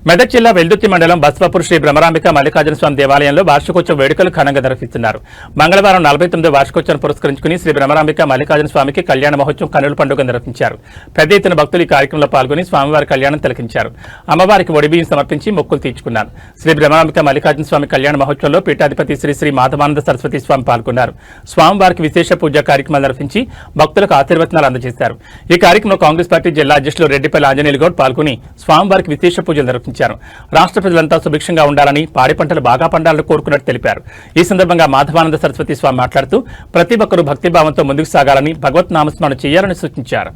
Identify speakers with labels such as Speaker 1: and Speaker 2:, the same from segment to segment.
Speaker 1: మెదక్ జిల్లా వెల్దుర్తి మండలం బస్వాపూర్ శ్రీ బ్రహ్మరాంబిక మల్లికార్జున స్వామి దేవాలయంలో వార్షికోత్సవ వేడుకలు ఘనంగా నిర్వహిస్తున్నారు. మంగళవారం 49వ వార్షికోత్సవం పురస్కరించుకుని శ్రీ బ్రహ్మరాంబిక మల్లికార్జున స్వామికి కళ్యాణ మహోత్సవం కన్నుల పండుగ నిర్వహించారు. పెద్ద ఎత్తున భక్తులు ఈ కార్యక్రమంలో పాల్గొని స్వామివారి కళ్యాణం తిలకించారు. అమ్మవారికి ఒడిబియ్యం సమర్పించి మొక్కులు తీర్చుకున్నారు. శ్రీ బ్రహ్మరాంబిక మల్లికార్జున స్వామి కళ్యాణ మహోత్సవంలో పీఠాధిపతి శ్రీ శ్రీ మాధవానంద సరస్వతి స్వామి పాల్గొన్నారు. స్వామివారికి విశేష పూజా కార్యక్రమాలు నిర్వహించి భక్తులకు ఆశీర్వచనాలు అందజేశారు. ఈ కార్యక్రమంలో కాంగ్రెస్ పార్టీ జిల్లా అధ్యక్షులు రెడ్డిపల్లి ఆంజనేయులు గౌడ్ పాల్గొని స్వామివారికి విశేష పూజలు నిర్వహించారు. రాష్ట్ర ప్రజలంతా సుభిక్షంగా ఉండాలని, పాడి పంటలు బాగా పండాలని కోరుకున్నట్టు తెలిపారు. ఈ సందర్భంగా మాధవానంద సరస్వతి స్వామి మాట్లాడుతూ ప్రతి ఒక్కరూ భక్తిభావంతో ముందుకు సాగాలని, భగవత్ నామస్మరణ చేయాలని సూచించారు.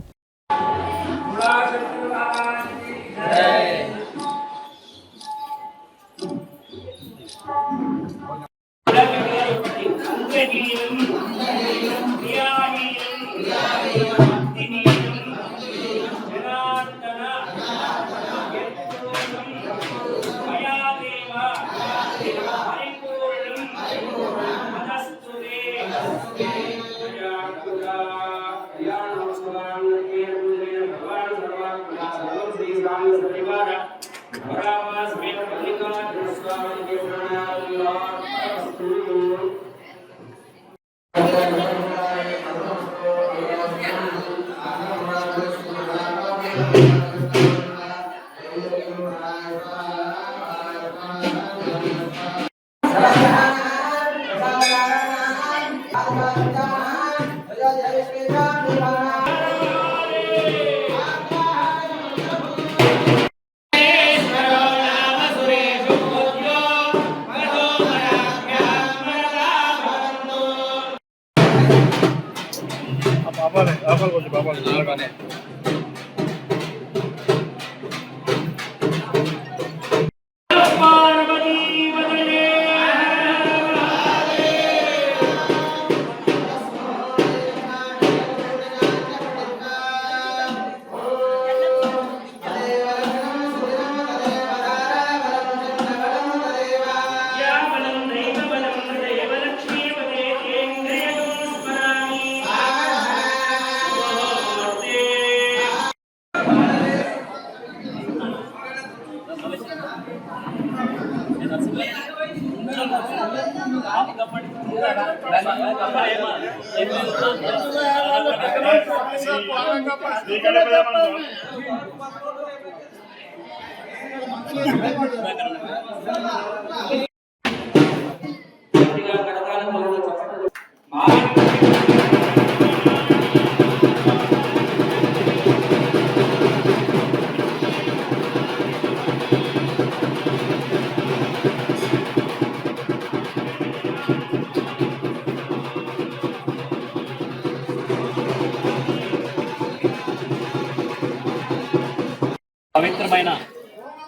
Speaker 2: పవిత్రమైన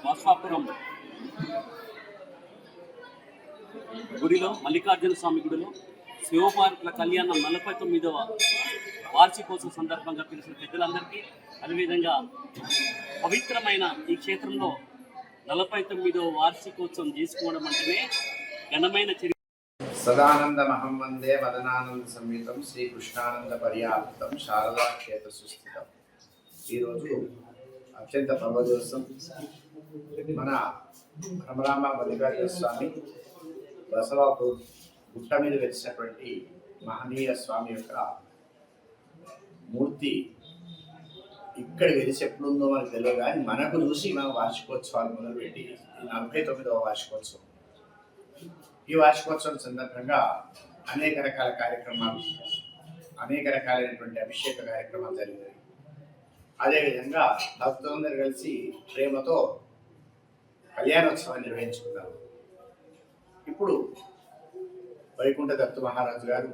Speaker 2: బస్వాపురం గుడిలో, మల్లికార్జున స్వామి గుడిలో శివపార్కుల కళ్యాణం 49వ వార్షికోత్సవం సందర్భంగా పిలిచిన పెద్దలందరికీ, అదేవిధంగా పవిత్రమైన ఈ క్షేత్రంలో 49వ వార్షికోత్సవం చేసుకోవడం అంటేనే ఘనమైన చరిత్ర.
Speaker 3: సదానందమహం వందే వదనానంద సంయుతం శ్రీకృష్ణానంద పర్యాప్తం శారదా క్షేత్ర సుస్థితం. ఈరోజు అత్యంత పర్వదివసం. మన బ్రహ్మరాంబ మల్లికార్జున స్వామి బసవాపూర్ గుట్ట మీద వెలిసినటువంటి మహనీయ స్వామి యొక్క మూర్తి ఇక్కడ వెలిసి ఎప్పుడుందో మనకు తెలియదు, కానీ మనకు చూసి మన వార్షికోత్సవాలు మొదలుపెట్టి 49వ వార్షికోత్సవం. ఈ వార్షికోత్సవం సందర్భంగా అనేక రకాల కార్యక్రమాలు, అనేక రకాలైనటువంటి అభిషేక కార్యక్రమాలు జరిగాయి. అదేవిధంగా భక్తులందరూ కలిసి ప్రేమతో కళ్యాణోత్సవాన్ని నిర్వహించుకున్నారు. ఇప్పుడు వైకుంఠ దత్తు మహారాజు గారు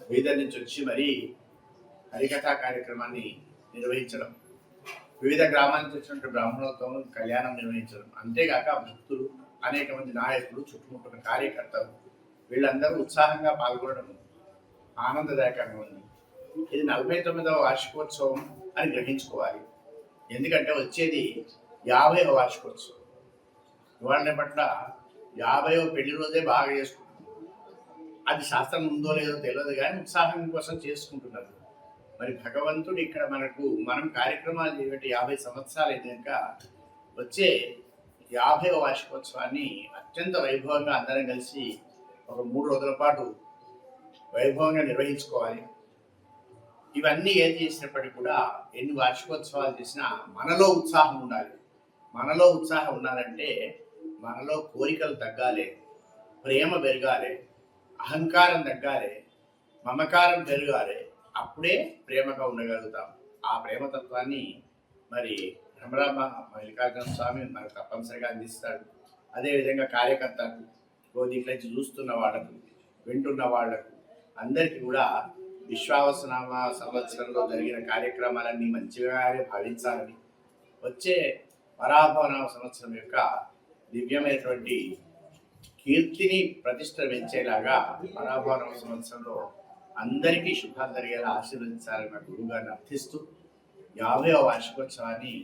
Speaker 3: బీదర్ నుంచి వచ్చి మరీ హరికథా కార్యక్రమాన్ని నిర్వహించడం, వివిధ గ్రామాల నుంచి వచ్చినటువంటి బ్రాహ్మణోత్సవం కళ్యాణం నిర్వహించడం, అంతేగాక భక్తులు, అనేక మంది నాయకులు, చుట్టుముట్టున్న కార్యకర్తలు వీళ్ళందరూ ఉత్సాహంగా పాల్గొనడం ఆనందదాయకంగా ఉంది. ఇది 49వ వార్షికోత్సవం అని గ్రహించుకోవాలి. ఎందుకంటే వచ్చేది 50వ వార్షికోత్సవం. ఇవాళ పట్ల 50వ పెళ్లి రోజే బాగా చేసుకుంటున్నారు. అది శాస్త్రం ఉందో లేదో తెలియదు, కానీ ఉత్సాహం కోసం చేసుకుంటున్నారు. మరి భగవంతుడు ఇక్కడ మనం కార్యక్రమాలు చేయబట్టి 50 సంవత్సరాలు అయినాక వచ్చే 50వ వార్షికోత్సవాన్ని అత్యంత వైభవంగా అందరం కలిసి ఒక 3 రోజుల పాటు వైభవంగా నిర్వహించుకోవాలి. ఇవన్నీ ఏం చేసినప్పటికీ కూడా ఎన్ని వార్షికోత్సవాలు చేసినా మనలో ఉత్సాహం ఉండాలి. మనలో ఉత్సాహం ఉండాలంటే మనలో కోరికలు తగ్గాలి, ప్రేమ పెరగాలి, అహంకారం తగ్గాలి, మమకారం పెరగాలి. అప్పుడే ప్రేమగా ఉండగలుగుతాం. ఆ ప్రేమతత్వాన్ని మరి భ్రమరాంబ మల్లికార్జున స్వామి మనకు తప్పనిసరిగా అందిస్తాడు. అదేవిధంగా కార్యకర్తలకు, దీంట్లో చూస్తున్న వాళ్ళకు, వింటున్న వాళ్లకు అందరికీ కూడా విశ్వావసనామ సంవత్సరంలో జరిగిన కార్యక్రమాలన్నీ మంచిగానే భావించాలని, వచ్చే వరాహనామ సంవత్సరం యొక్క దివ్యమైనటువంటి కీర్తిని ప్రతిష్ట పెంచేలాగా వరాహనామ సంవత్సరంలో అందరికీ శుభాలు జరిగేలా ఆశీర్వదించాలని మా గురువు గారిని అర్థిస్తూ 50వ వార్షికోత్సవాన్ని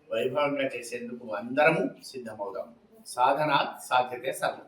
Speaker 3: వైభవంగా చేసేందుకు అందరము సిద్ధమవుదాం. సాధనాత్ సాధ్యతే సర్వం.